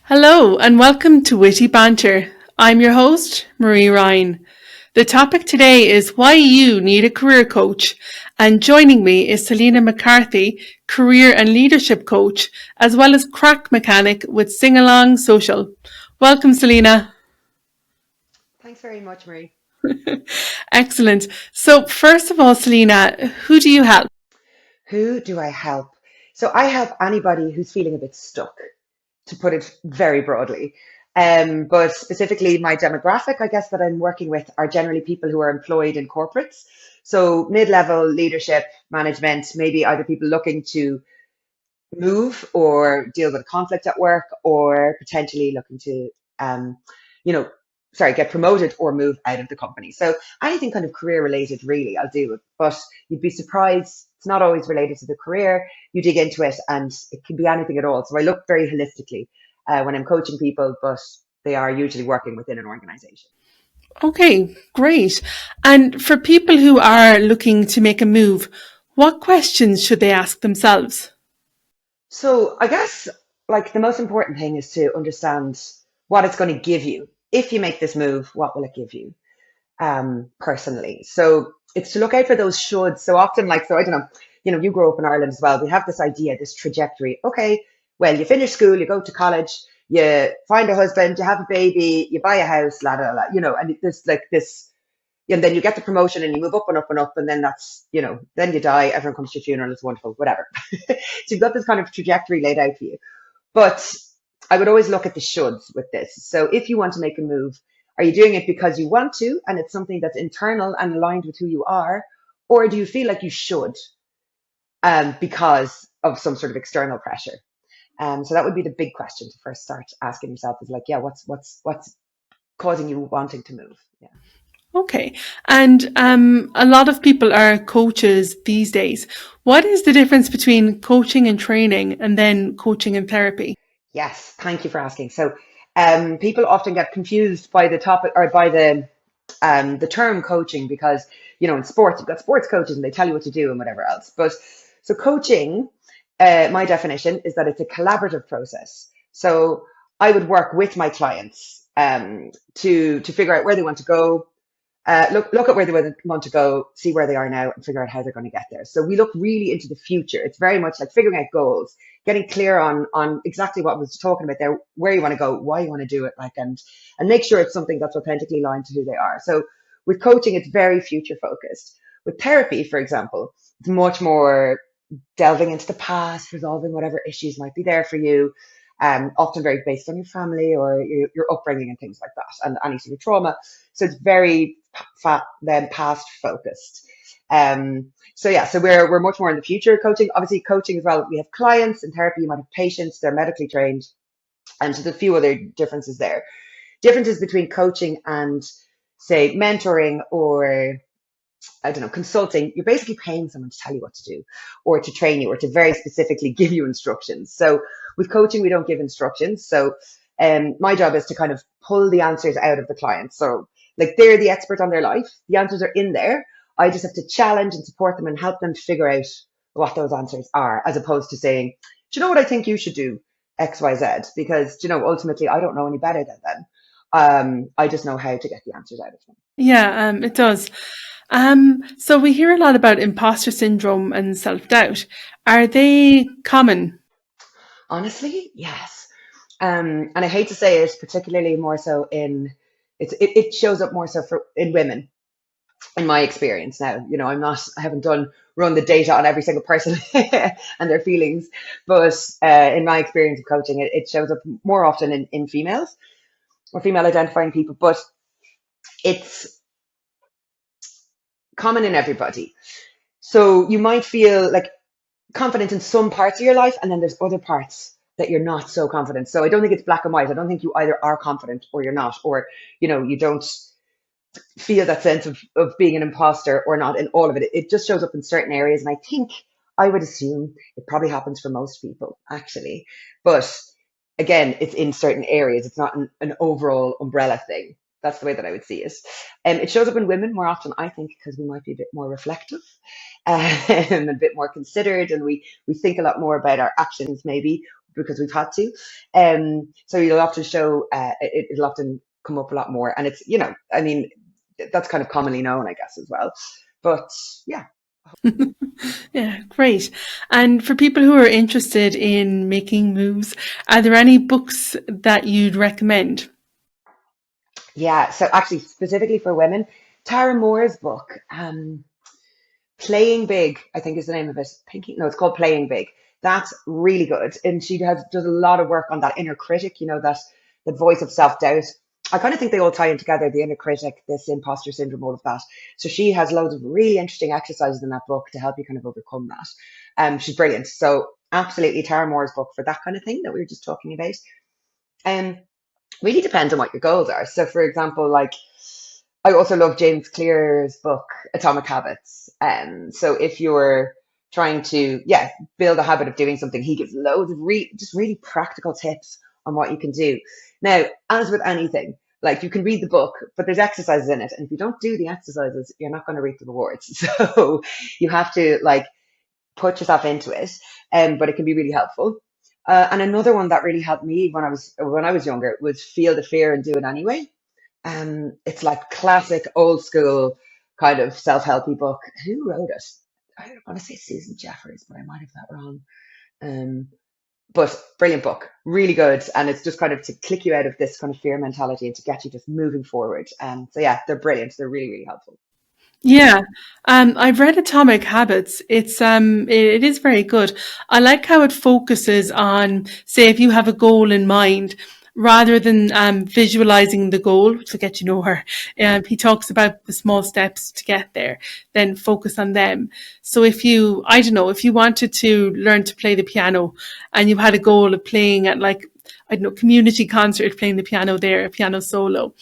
Hello and welcome to Witty-Banter. I'm your host, Marie Ryan. The topic today is why you need a career coach, and joining me is Selina McCarthy, career and leadership coach, as well as crack mechanic with Sing Along Social. Welcome, Selina. Thanks very much, Marie. Excellent. So, first of all, Selina, who do you help? Who do I help? So I help anybody who's feeling a bit stuck, to put it very broadly. But specifically, my demographic, I guess, that I'm working with are generally people who are employed in corporates. So mid-level leadership, management, maybe either people looking to move or deal with conflict at work, or potentially looking to, um, you know, get promoted or move out of the company. So anything kind of career related, really, I'll deal with. But you'd be surprised, it's not always related to the career. You dig into it, and it can be anything at all. So I look very holistically when I'm coaching people, but they are usually working within an organization. Okay, great. And for people who are looking to make a move, what questions should they ask themselves? So I guess like the most important thing is to understand what it's going to give you. If you make this move, what will it give you? Personally. So it's to look out for those shoulds. So often, like, so I don't know, you grow up in Ireland as well. We have this idea, this trajectory. Okay, well, you finish school, you go to college, you find a husband, you have a baby, you buy a house, la la la, and there's like this, and then you get the promotion and you move up and up and up, and then that's, then you die, everyone comes to your funeral, it's wonderful, whatever. So you've got this kind of trajectory laid out for you. But I would always look at the shoulds with this. So if you want to make a move, are you doing it because you want to and it's something that's internal and aligned with who you are? Or do you feel like you should because of some sort of external pressure? So that would be the big question to first start asking yourself is like, yeah, what's causing you wanting to move? Yeah. Okay. And a lot of people are coaches these days. What is the difference between coaching and training and then coaching and therapy? Yes, thank you for asking. So people often get confused by the topic or by the term coaching because in sports you've got sports coaches and they tell you what to do and whatever else. But so coaching, my definition is that it's a collaborative process. So I would work with my clients to figure out where they want to go, look at where they want to go, see where they are now, and figure out how they're going to get there. So we look really into the future. It's very much like figuring out goals, getting clear on exactly what I was talking about there, where you want to go, why you want to do it, like, and make sure it's something that's authentically aligned to who they are. So with coaching, it's very future focused. With therapy, for example, it's much more delving into the past, resolving whatever issues might be there for you, often very based on your family or your upbringing and things like that, and any sort of trauma. So it's very past focused. So yeah, so we're much more in the future coaching. Obviously, coaching as well. We have clients in therapy. You might have patients. They're medically trained, and so there's a few other differences there. Differences between coaching and say mentoring or I don't know, consulting, you're basically paying someone to tell you what to do or to train you or to very specifically give you instructions. So with coaching, we don't give instructions. So my job is to kind of pull the answers out of the client. So like they're the expert on their life. The answers are in there. I just have to challenge and support them and help them figure out what those answers are, as opposed to saying, do you know what I think you should do? X, Y, Z, because, ultimately I don't know any better than them. I just know how to get the answers out of them. Yeah, it does. So we hear a lot about imposter syndrome and self-doubt. Are they common? Honestly, yes. And I hate to say it, particularly more so it shows up more so in women, in my experience. Now, I haven't run the data on every single person and their feelings, but in my experience of coaching, it shows up more often in females or female identifying people, but it's common in everybody. So you might feel like confident in some parts of your life, and then there's other parts that you're not so confident. So I don't think it's black and white. I don't think you either are confident or you're not, or you don't feel that sense of being an imposter or not in all of it. It just shows up in certain areas, and I think I would assume it probably happens for most people actually, but again, it's in certain areas. It's not an overall umbrella thing. That's the way that I would see it. It shows up in women more often, I think, because we might be a bit more reflective a bit more considered, and we think a lot more about our actions maybe, because we've had to. So you'll often show, it'll often come up a lot more. And it's, I mean, that's kind of commonly known, I guess, as well. But yeah. Yeah, great. And for people who are interested in making moves, are there any books that you'd recommend? Yeah. So actually, specifically for women, Tara Moore's book, Playing Big, I think is the name of it. Thinking, no, it's called Playing Big. That's really good, and she does a lot of work on that inner critic. That voice of self doubt. I kind of think they all tie in together: the inner critic, this imposter syndrome, all of that. So she has loads of really interesting exercises in that book to help you kind of overcome that. She's brilliant. So absolutely, Tara Moore's book for that kind of thing that we were just talking about. Um, really depends on what your goals are. So, for example, like I also love James Clear's book, Atomic Habits. So if you're trying to, yeah, build a habit of doing something, he gives loads of just really practical tips on what you can do. Now, as with anything, like you can read the book, but there's exercises in it. And if you don't do the exercises, you're not going to reap the rewards. So you have to like put yourself into it. But it can be really helpful. And another one that really helped me when I was younger was Feel the Fear and Do It Anyway. It's like classic old school kind of self-helpy book. Who wrote it? I don't want to say Susan Jeffers, but I might have that wrong. Um, but brilliant book, really good, and it's just kind of to click you out of this kind of fear mentality and to get you just moving forward. So yeah, they're brilliant. They're really, really helpful. Yeah, I've read Atomic Habits. It is very good. I like how it focuses on, say, if you have a goal in mind, rather than visualizing the goal to get you nowhere. He talks about the small steps to get there, then focus on them. So I don't know, if you wanted to learn to play the piano and you had a goal of playing at like, I don't know, community concert, playing the piano there, a piano solo.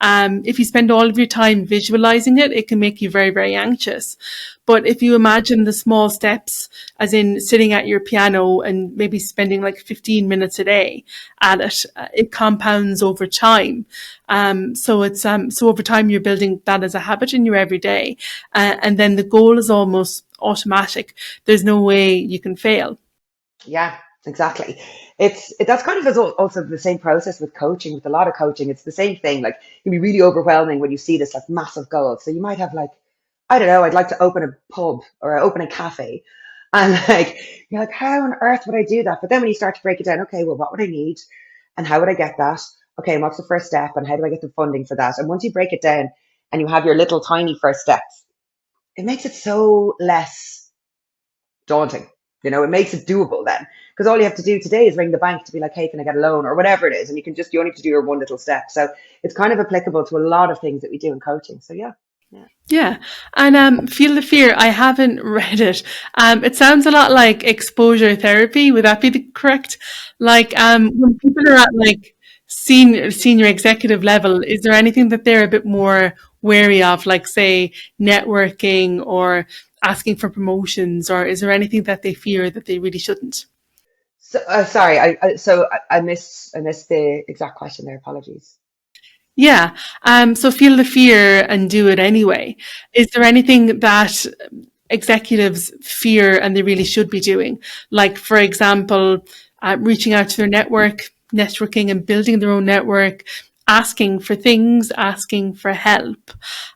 If you spend all of your time visualizing it, it can make you very, very anxious. But if you imagine the small steps, as in sitting at your piano and maybe spending like 15 minutes a day at it, it compounds over time. So over time you're building that as a habit in your everyday, and then the goal is almost automatic. There's no way you can fail. Yeah, exactly. That's kind of also the same process with coaching. With a lot of coaching, it's the same thing. Like it can be really overwhelming when you see this like massive goal. So you might have like, I don't know, I'd like to open a pub or open a cafe, and like you're like, how on earth would I do that? But then when you start to break it down, okay, well, what would I need, and how would I get that? Okay, and what's the first step, and how do I get the funding for that? And once you break it down, and you have your little tiny first steps, it makes it so less daunting. It makes it doable then. Because all you have to do today is ring the bank to be like, hey, can I get a loan or whatever it is? And you only have to do your one little step. So it's kind of applicable to a lot of things that we do in coaching. So yeah. Yeah. Yeah. And Feel the Fear, I haven't read it. It sounds a lot like exposure therapy. Would that be the correct? Like when people are at like senior executive level, is there anything that they're a bit more wary of, like say networking or asking for promotions, or is there anything that they fear that they really shouldn't? So sorry, I missed the exact question there. Apologies. Yeah. So feel the fear and do it anyway. Is there anything that executives fear and they really should be doing? Like, for example, reaching out to their networking and building their own network, asking for things, asking for help.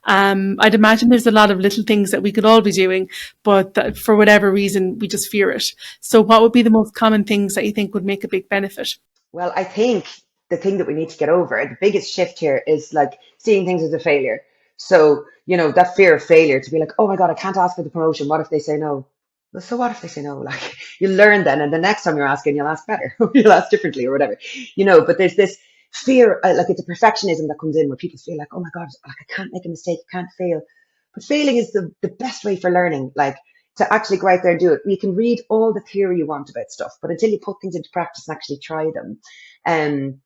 I'd imagine there's a lot of little things that we could all be doing, but that for whatever reason, we just fear it. So what would be the most common things that you think would make a big benefit? Well, I think the thing that we need to get over, the biggest shift here is like seeing things as a failure. So, that fear of failure to be like, oh my God, I can't ask for the promotion. What if they say no? Well, so what if they say no? Like you learn then, and the next time you're asking, you'll ask better, or you'll ask differently or whatever, but there's this fear, like it's a perfectionism that comes in where people feel like, oh my God, like I can't make a mistake, I can't fail. But failing is the best way for learning. Like to actually go out there and do it. You can read all the theory you want about stuff, but until you put things into practice and actually try them, um,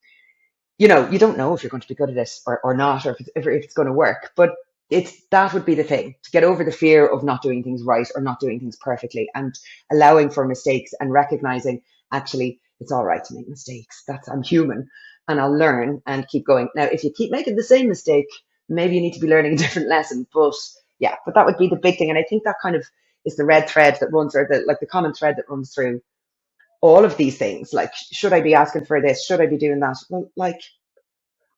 you don't know if you're going to be good at it or not, or if it's going to work. But that would be the thing, to get over the fear of not doing things right or not doing things perfectly, and allowing for mistakes and recognizing actually it's all right to make mistakes. I'm human, and I'll learn and keep going. Now, if you keep making the same mistake, maybe you need to be learning a different lesson. But yeah, but that would be the big thing, and I think that kind of is the red thread that runs, or the common thread that runs through all of these things. Like, should I be asking for this? Should I be doing that? Well, like,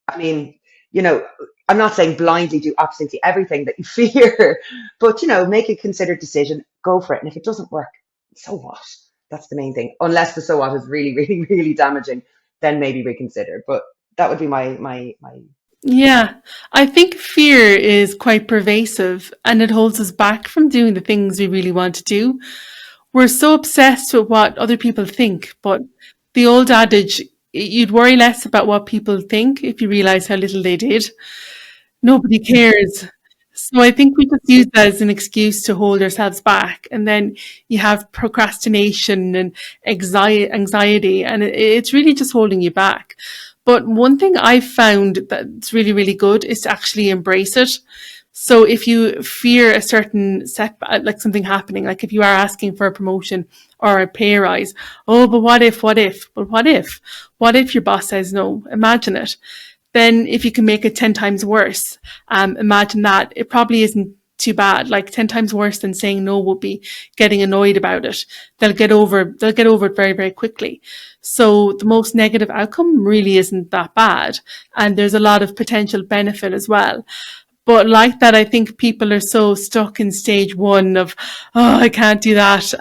I mean, you know, I'm not saying blindly do absolutely everything that you fear, but, make a considered decision, go for it. And if it doesn't work, so what? That's the main thing. Unless the so what is really, really, really damaging, then maybe reconsider. But that would be my. Yeah, I think fear is quite pervasive and it holds us back from doing the things we really want to do. We're so obsessed with what other people think, but the old adage, you'd worry less about what people think if you realize how little they did. Nobody cares. So I think we just use that as an excuse to hold ourselves back. And then you have procrastination and anxiety, and it's really just holding you back. But one thing I've found that's really, really good is to actually embrace it. So if you fear a certain setback, like something happening, like if you are asking for a promotion or a pay rise, oh, but what if, what if? But what if? What if your boss says no? Imagine it. Then if you can make it 10 times worse, imagine that. It probably isn't too bad. Like 10 times worse than saying no would be getting annoyed about it. They'll get over it very, very quickly. So the most negative outcome really isn't that bad. And there's a lot of potential benefit as well. But like that, I think people are so stuck in stage one of, oh, I can't do that.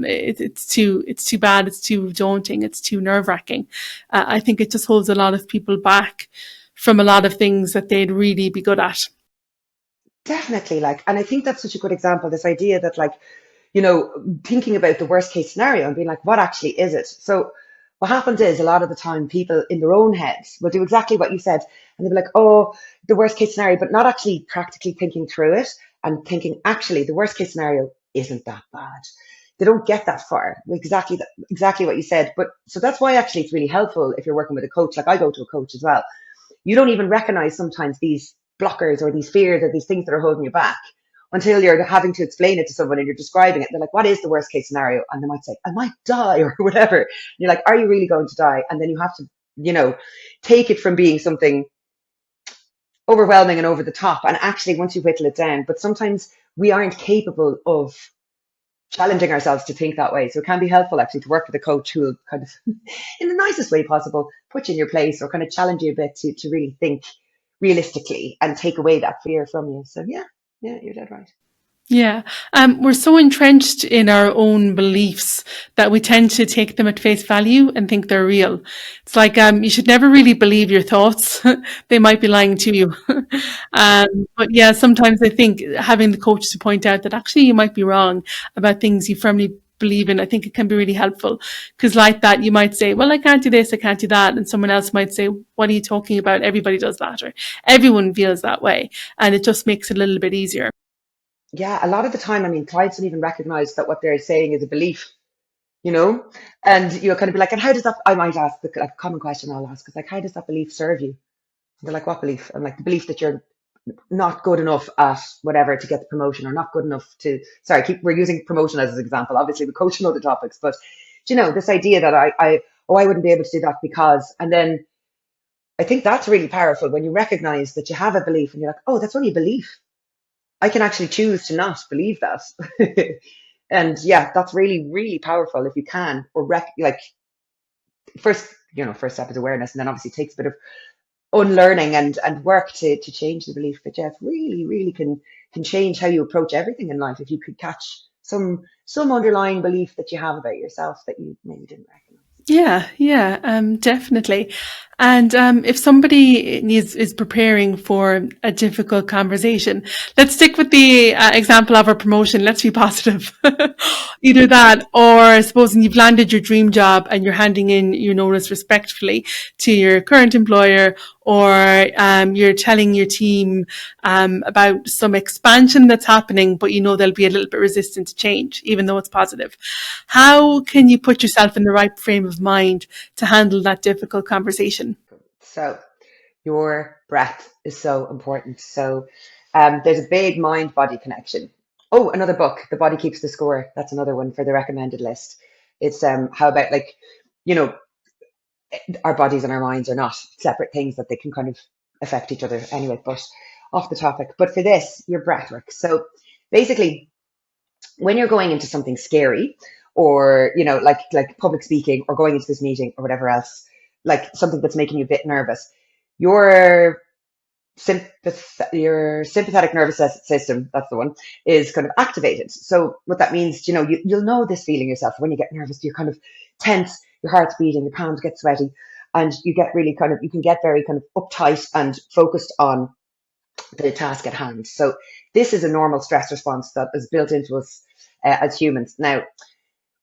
It's too bad. It's too daunting. It's too nerve wracking. I think it just holds a lot of people back from a lot of things that they'd really be good at. Definitely, like, and I think that's such a good example. This idea that, like, thinking about the worst case scenario and being like, what actually is it? So, what happens is a lot of the time, people in their own heads will do exactly what you said, and they'll be like, oh, the worst case scenario, but not actually practically thinking through it and thinking, actually, the worst case scenario isn't that bad. They don't get that far. Exactly what you said. But so that's why actually it's really helpful if you're working with a coach. Like, I go to a coach as well. You don't even recognize sometimes these blockers or these fears or these things that are holding you back until you're having to explain it to someone and you're describing it. They're like, what is the worst case scenario? And they might say, I might die or whatever. And you're like, are you really going to die? And then you have to, take it from being something overwhelming and over the top. And actually, once you whittle it down, but sometimes we aren't capable of challenging ourselves to think that way. So it can be helpful actually to work with a coach who will kind of, in the nicest way possible, put you in your place or kind of challenge you a bit to really think realistically and take away that fear from you. So yeah, you're dead right. Yeah. We're so entrenched in our own beliefs that we tend to take them at face value and think they're real. It's like, you should never really believe your thoughts. They might be lying to you. But yeah, sometimes I think having the coach to point out that actually you might be wrong about things you firmly believe in, I think it can be really helpful. Because like that, you might say, well, I can't do this, I can't do that. And someone else might say, what are you talking about? Everybody does that, or everyone feels that way. And it just makes it a little bit easier. Yeah, a lot of the time, I mean, clients don't even recognize that what they're saying is a belief, you know? And you'll kind of be like, and how does that, I might ask the like, common question I'll ask is like, how does that belief serve you? They're like, what belief? I'm like, the belief that you're not good enough at whatever to get the promotion or not good enough to, sorry, we're using promotion as an example. Obviously, we coach on other topics, but this idea that I wouldn't be able to do that because, and then I think that's really powerful when you recognize that you have a belief and you're like, oh, that's only a belief. I can actually choose to not believe that. And yeah, that's really, really powerful if you can, or like first, first step is awareness. And then obviously it takes a bit of unlearning and work to change the belief. But yeah, it really, really can change how you approach everything in life if you could catch some underlying belief that you have about yourself that you maybe didn't recognize. Yeah, definitely. And if somebody is preparing for a difficult conversation, let's stick with the example of a promotion. Let's be positive. Either that, or supposing you've landed your dream job and you're handing in your notice respectfully to your current employer, or you're telling your team about some expansion that's happening, but they'll be a little bit resistant to change, even though it's positive. How can you put yourself in the right frame of mind to handle that difficult conversation? So your breath is so important. So there's a big mind body connection. Oh, another book, The Body Keeps the Score. That's another one for the recommended list. It's how about, like, you know, our bodies and our minds are not separate things, that they can kind of affect each other anyway, but off the topic. But for this, your breath work. So basically, when you're going into something scary or like public speaking or going into this meeting or whatever else, like something that's making you a bit nervous, your your sympathetic nervous system, that's the one, is kind of activated. So what that means, you'll know this feeling yourself. When you get nervous, you're kind of tense, your heart's beating, your palms get sweaty, and you get really you can get very kind of uptight and focused on the task at hand. So this is a normal stress response that is built into us as humans. Now,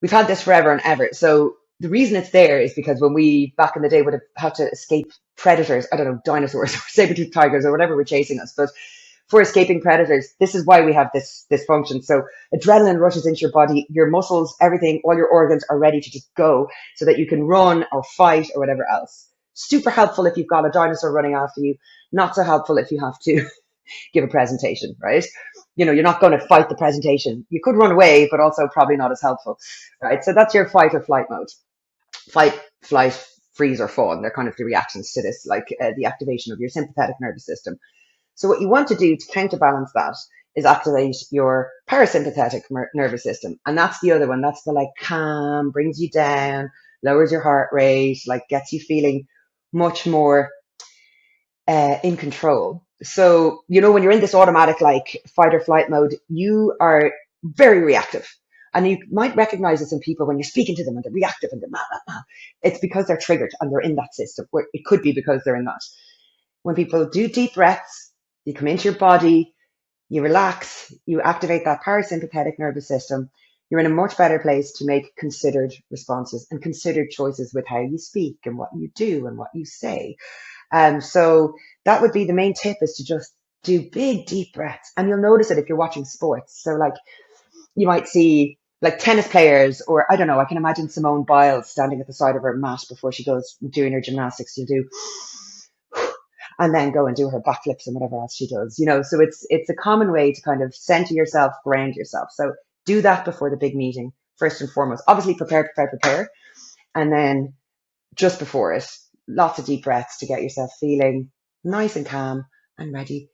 we've had this forever and ever. So the reason it's there is because when we back in the day would have had to escape predators, I don't know, dinosaurs or saber-toothed tigers or whatever were chasing us, but for escaping predators, this is why we have this function. So adrenaline rushes into your body, your muscles, everything, all your organs are ready to just go so that you can run or fight or whatever else. Super helpful if you've got a dinosaur running after you, not so helpful if you have to give a presentation, right? You're not going to fight the presentation. You could run away, but also probably not as helpful, right? So that's your fight or flight mode. Fight, flight, freeze, or fawn. They're kind of the reactions to this, like the activation of your sympathetic nervous system. So what you want to do to counterbalance that is activate your parasympathetic nervous system. And that's the other one. That's the like calm, brings you down, lowers your heart rate, like gets you feeling much more in control. So, when you're in this automatic like fight or flight mode, you are very reactive. And you might recognize this in people when you're speaking to them and they're reactive and they're mad, mad, mad. It's because they're triggered and they're in that system. Where it could be because they're in that. When people do deep breaths, you come into your body, you relax, you activate that parasympathetic nervous system. You're in a much better place to make considered responses and considered choices with how you speak and what you do and what you say. So that would be the main tip, is to just do big, deep breaths. And you'll notice it if you're watching sports. So like you might see like tennis players, or I don't know, I can imagine Simone Biles standing at the side of her mat before she goes doing her gymnastics. She'll do, and then go and do her backflips and whatever else she does, So it's a common way to kind of center yourself, ground yourself. So do that before the big meeting, first and foremost. Obviously prepare. And then just before it, lots of deep breaths to get yourself feeling nice and calm and ready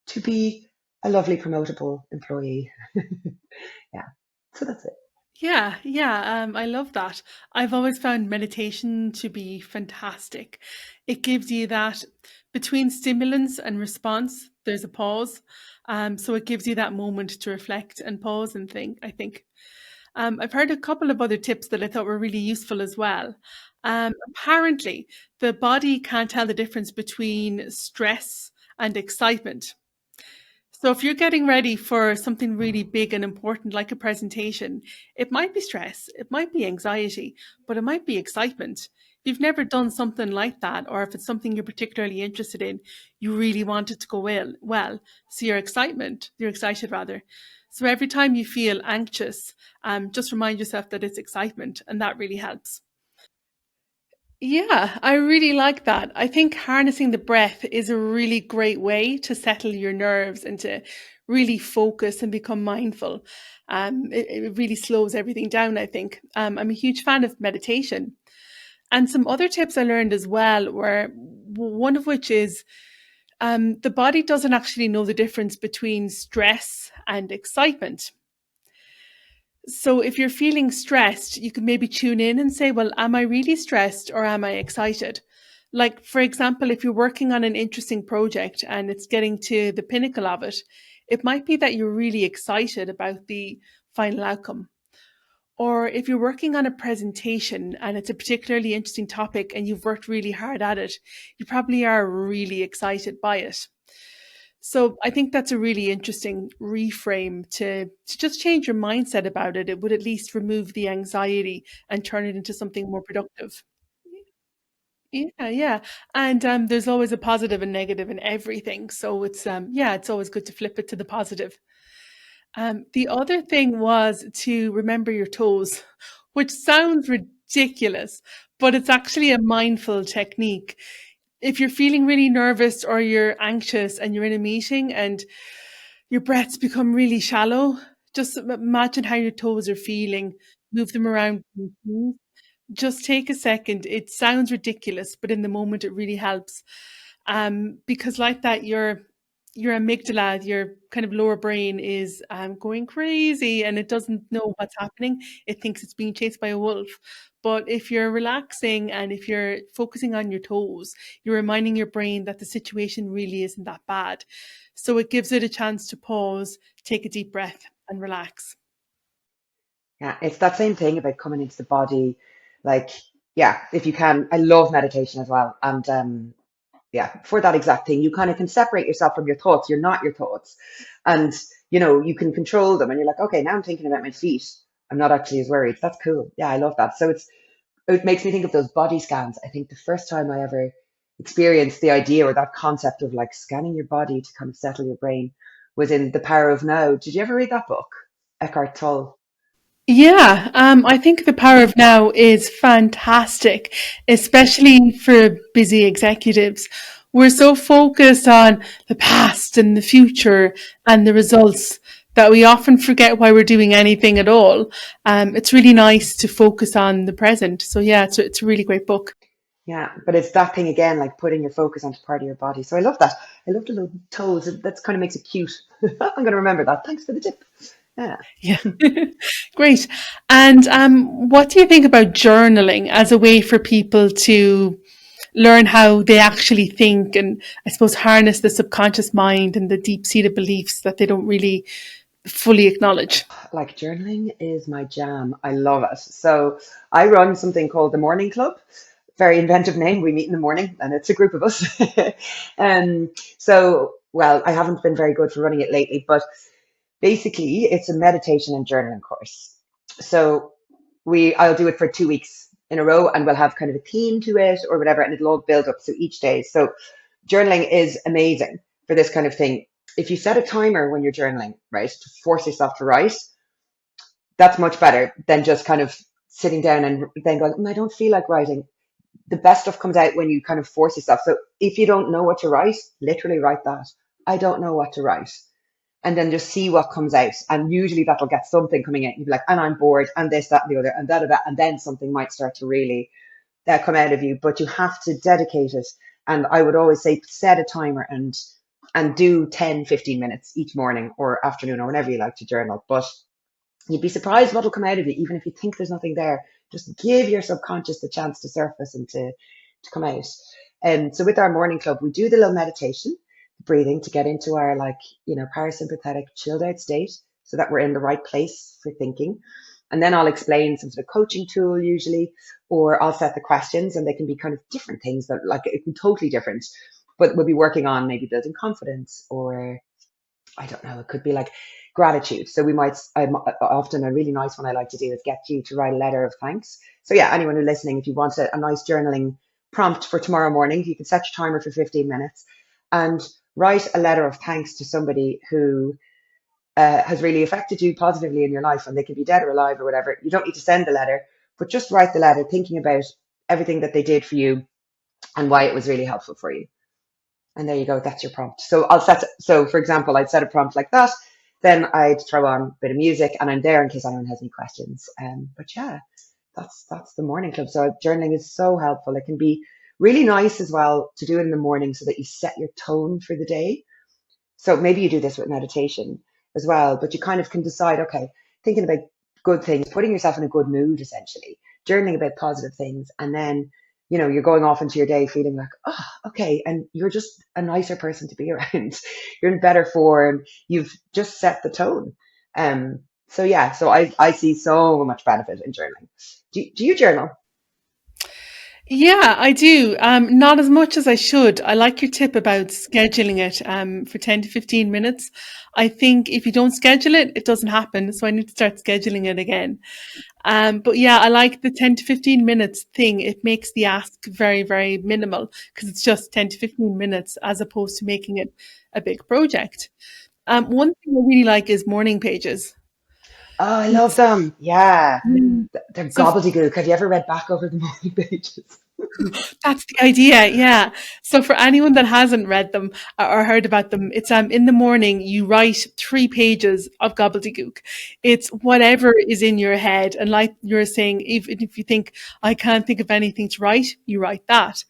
to be a lovely promotable employee. Yeah. So that's it. Yeah, yeah, I love that. I've always found meditation to be fantastic. It gives you that between stimulants and response, there's a pause. So it gives you that moment to reflect and pause and think, I think. I've heard a couple of other tips that I thought were really useful as well. Apparently, the body can't tell the difference between stress and excitement. So if you're getting ready for something really big and important like a presentation, it might be stress, it might be anxiety, but it might be excitement. If you've never done something like that, or if it's something you're particularly interested in, you really want it to go well. So you're excited rather. So every time you feel anxious, just remind yourself that it's excitement, and that really helps. Yeah, I really like that. I think harnessing the breath is a really great way to settle your nerves and to really focus and become mindful. It really slows everything down, I think. I'm a huge fan of meditation. And some other tips I learned as well were one of which is the body doesn't actually know the difference between stress and excitement. So if you're feeling stressed, you can maybe tune in and say, well, am I really stressed or am I excited? Like, for example, if you're working on an interesting project and it's getting to the pinnacle of it, it might be that you're really excited about the final outcome. Or if you're working on a presentation and it's a particularly interesting topic and you've worked really hard at it, you probably are really excited by it. So I think that's a really interesting reframe to just change your mindset about it. It would at least remove the anxiety and turn it into something more productive. Yeah, yeah. And there's always a positive and negative in everything. So it's yeah, it's always good to flip it to the positive. The other thing was to remember your toes, which sounds ridiculous, but it's actually a mindful technique. If you're feeling really nervous or you're anxious and you're in a meeting and your breaths become really shallow, just imagine how your toes are feeling, move them around. Just take a second. It sounds ridiculous, but in the moment it really helps. Because like that, your amygdala, your kind of lower brain is going crazy and it doesn't know what's happening. It thinks it's being chased by a wolf. But if you're relaxing and if you're focusing on your toes, you're reminding your brain that the situation really isn't that bad. So it gives it a chance to pause, take a deep breath, and relax. Yeah, it's that same thing about coming into the body. Like, yeah, if you can, I love meditation as well. And yeah, for that exact thing, you kind of can separate yourself from your thoughts. You're not your thoughts. And, you can control them. And you're like, okay, now I'm thinking about my feet. I'm not actually as worried. That's cool. Yeah, I love that. So it makes me think of those body scans. I think the first time I ever experienced the idea or that concept of like scanning your body to kind of settle your brain was in The Power of Now. Did you ever read that book? Eckhart Tolle. Yeah, I think the power of now is fantastic, especially for busy executives. We're so focused on the past and the future and the results that we often forget why we're doing anything at all. It's really nice to focus on the present. So yeah, it's a really great book. Yeah, but it's that thing again, like putting your focus onto part of your body. So I love that. I love the little toes. That kind of makes it cute. I'm going to remember that. Thanks for the tip. Yeah. Yeah, great. And what do you think about journaling as a way for people to learn how they actually think and I suppose harness the subconscious mind and the deep seated beliefs that they don't really fully acknowledge? Like journaling is my jam. I love it. So I run something called the Morning Club. Very inventive name. We meet in the morning and it's a group of us. um, well, I haven't been very good for running it lately, but basically it's a meditation and journaling course. So I'll do it for 2 weeks in a row and we'll have kind of a theme to it or whatever, and it'll all build up. So each day. So journaling is amazing for this kind of thing. If you set a timer when you're journaling, right, to force yourself to write, that's much better than just kind of sitting down and then going, I don't feel like writing. The best stuff comes out when you kind of force yourself. So if you don't know what to write, literally write that. I don't know what to write. And then just see what comes out. And usually that'll get something coming out. You'll be like, and I'm bored, and this, that, and the other, and da, da, da. And then something might start to really come out of you, but you have to dedicate it. And I would always say, set a timer and do 10, 15 minutes each morning or afternoon or whenever you like to journal. But you'd be surprised what'll come out of you, even if you think there's nothing there. Just give your subconscious the chance to surface and to come out. And so with our morning club, we do the little meditation, breathing to get into our parasympathetic chilled out state so that we're in the right place for thinking. And then I'll explain some sort of coaching tool usually, or I'll set the questions and they can be kind of different things that like it can be totally different, but we'll be working on maybe building confidence or I don't know, it could be like gratitude. So we might, often a really nice one I like to do is get you to write a letter of thanks. So yeah, anyone who's listening, if you want a nice journaling prompt for tomorrow morning, you can set your timer for 15 minutes and write a letter of thanks to somebody who has really affected you positively in your life, and they can be dead or alive or whatever. You don't need to send the letter, but just write the letter thinking about everything that they did for you and why it was really helpful for you. And there you go. That's your prompt. So for example, I'd set a prompt like that. Then I'd throw on a bit of music and I'm there in case anyone has any questions. But yeah, that's the morning club. So journaling is so helpful. It can be really nice as well to do it in the morning so that you set your tone for the day. So maybe you do this with meditation as well, but you kind of can decide, okay, thinking about good things, putting yourself in a good mood, essentially, journaling about positive things. And then, you're going off into your day feeling like, oh, okay. And you're just a nicer person to be around. You're in better form. You've just set the tone. So yeah, so I see so much benefit in journaling. Do you journal? Yeah, I do. Not as much as I should. I like your tip about scheduling it for 10 to 15 minutes. I think if you don't schedule it, it doesn't happen. So I need to start scheduling it again. But yeah, I like the 10 to 15 minutes thing. It makes the ask very, very minimal because it's just 10 to 15 minutes as opposed to making it a big project. One thing I really like is morning pages. Oh, I love them. Yeah. Mm. They're So gobbledygook. Have you ever read back over the morning pages? that's the idea, yeah. So for anyone that hasn't read them or heard about them, it's in the morning you write 3 pages of gobbledygook. It's whatever is in your head, and like you're saying, even if you think I can't think of anything to write, you write that.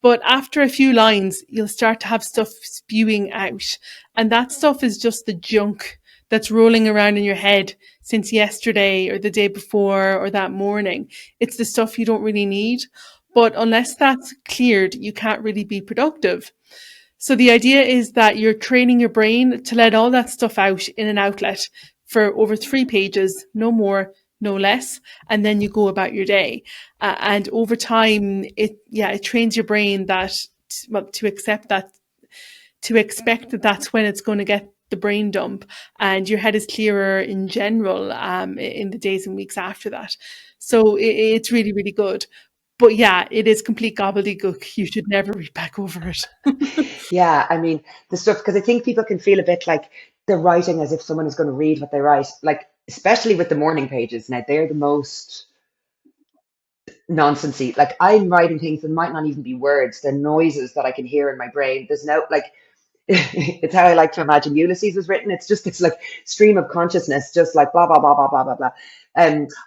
But after a few lines, you'll start to have stuff spewing out. And that stuff is just the junk that's rolling around in your head since yesterday or the day before or that morning. It's the stuff you don't really need. But unless that's cleared, you can't really be productive. So the idea is that you're training your brain to let all that stuff out in an outlet for over 3 pages, no more, no less, and then you go about your day. And over time, it trains your brain that to accept that, to expect that that's when it's going to get the brain dump, and your head is clearer in general in the days and weeks after that. So it's really, really good. But yeah, it is complete gobbledygook. You should never read back over it. Yeah, I mean, the stuff, because I think people can feel a bit like they're writing as if someone is going to read what they write. Like, especially with the morning pages, now they're the most nonsensey. Like, I'm writing things that might not even be words, they're noises that I can hear in my brain. There's no, like, it's how I like to imagine Ulysses was written. It's just, it's like stream of consciousness, just like blah, blah, blah, blah, blah, blah, blah.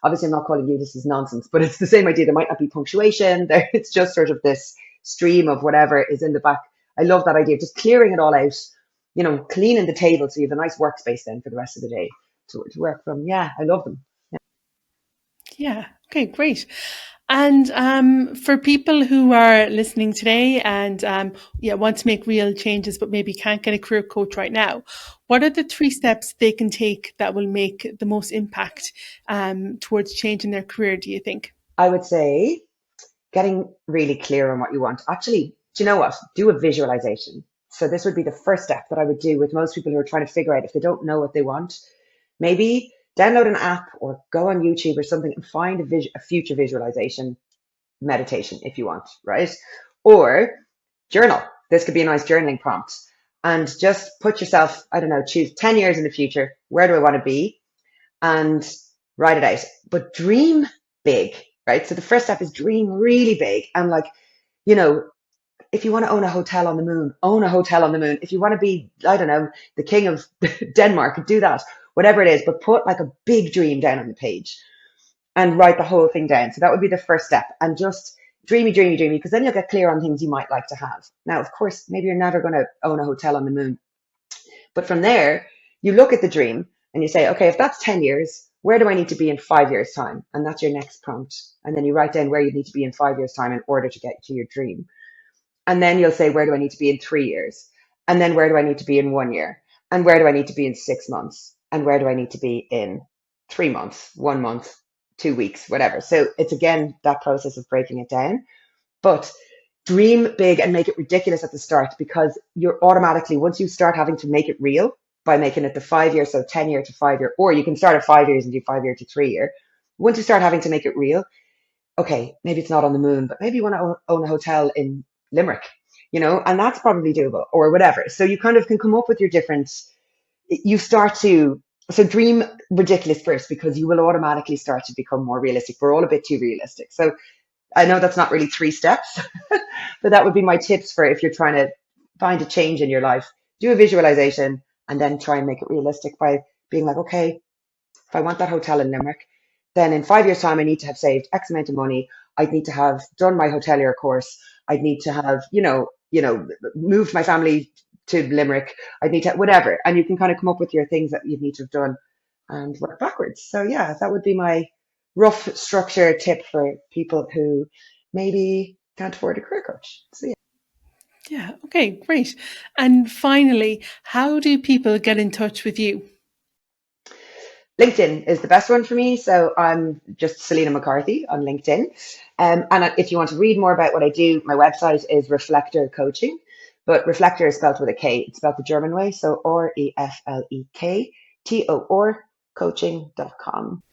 Obviously, I'm not calling Ulysses nonsense, but it's the same idea. There might not be punctuation. There, it's just sort of this stream of whatever is in the back. I love that idea, just clearing it all out, cleaning the table so you have a nice workspace then for the rest of the day to work from. Yeah, I love them. Yeah. Okay, great. And for people who are listening today and want to make real changes, but maybe can't get a career coach right now, what are the 3 steps they can take that will make the most impact towards changing their career, do you think? I would say getting really clear on what you want. Actually, do you know what? Do a visualization. So this would be the first step that I would do with most people who are trying to figure out if they don't know what they want. Maybe download an app or go on YouTube or something and find a future visualization meditation if you want, right? Or journal. This could be a nice journaling prompt. And just put yourself, I don't know, choose 10 years in the future. Where do I want to be? And write it out. But dream big, right? So the first step is dream really big. And like, you know, if you want to own a hotel on the moon, own a hotel on the moon. If you want to be, I don't know, the king of Denmark, do that, whatever it is, but put like a big dream down on the page and write the whole thing down. So that would be the first step. And just dreamy, dreamy, dreamy, because then you'll get clear on things you might like to have. Now, of course, maybe you're never going to own a hotel on the moon. But from there, you look at the dream and you say, okay, if that's 10 years, where do I need to be in 5 years' time? And that's your next prompt. And then you write down where you need to be in 5 years' time in order to get to your dream. And then you'll say, where do I need to be in 3 years? And then where do I need to be in 1 year? And where do I need to be in 6 months? And where do I need to be in 3 months, 1 month, 2 weeks, whatever. So it's again, that process of breaking it down. But dream big and make it ridiculous at the start, because you're automatically, once you start having to make it real by making it the 5 year, so 10 year to 5 year, or you can start at 5 years and do 5 year to 3 year. Once you start having to make it real, okay, maybe it's not on the moon, but maybe you want to own a hotel in Limerick, and that's probably doable or whatever. So you kind of can come up with your different, so dream ridiculous first, because you will automatically start to become more realistic. We're all a bit too realistic. So I know that's not really 3 steps, but that would be my tips for if you're trying to find a change in your life. Do a visualization and then try and make it realistic by being like, okay, if I want that hotel in Limerick, then in 5 years' time, I need to have saved X amount of money. I'd need to have done my hotelier course. I'd need to have, moved my family to Limerick. I'd need to, whatever. And you can kind of come up with your things that you'd need to have done and work backwards. So yeah, that would be my rough structure tip for people who maybe can't afford a career coach. So yeah. Yeah, okay, great. And finally, how do people get in touch with you? LinkedIn is the best one for me. So I'm just Selina McCarthy on LinkedIn. And if you want to read more about what I do, my website is Reflector Coaching, but Reflector is spelled with a K. It's spelled the German way. So REFLEKTOR coaching.com.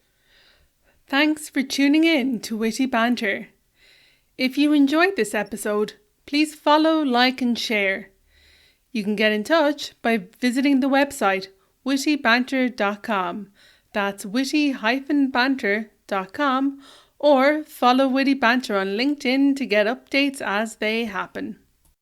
Thanks for tuning in to Witty Banter. If you enjoyed this episode, please follow, like and share. You can get in touch by visiting the website wittybanter.com. That's witty-banter.com, or follow Witty Banter on LinkedIn to get updates as they happen.